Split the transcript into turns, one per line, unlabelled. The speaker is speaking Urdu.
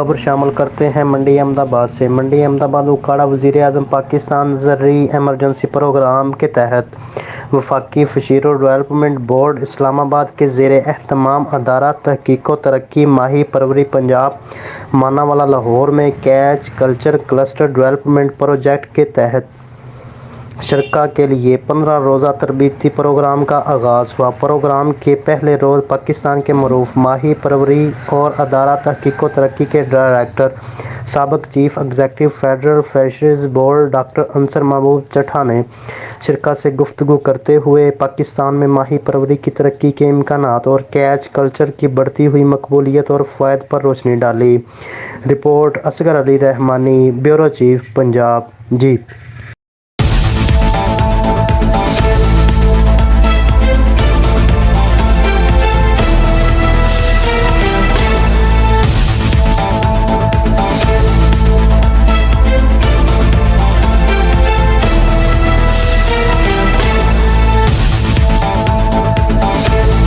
خبر شامل کرتے ہیں منڈی احمد آباد سے۔ منڈی احمد آباد اکھاڑا وزیر اعظم پاکستان زرعی ایمرجنسی پروگرام کے تحت وفاقی فشریز ڈیولپمنٹ بورڈ اسلام آباد کے زیر اہتمام ادارہ تحقیق و ترقی ماہی پروری پنجاب ماناوالا لاہور میں catch culture cluster development project کے تحت شرکاء کے لیے 15 روزہ تربیتی پروگرام کا آغاز ہوا۔ پروگرام کے پہلے روز پاکستان کے معروف ماہی پروری اور ادارہ تحقیق و ترقی کے ڈائریکٹر سابق chief executive federal fisheries board doctor عنصر محمود چٹھا نے شرکاء سے گفتگو کرتے ہوئے پاکستان میں ماہی پروری کی ترقی کے امکانات اور کیچ کلچر کی بڑھتی ہوئی مقبولیت اور فوائد پر روشنی ڈالی۔ رپورٹ اصغر علی رحمانی، بیورو چیف، پنجاب۔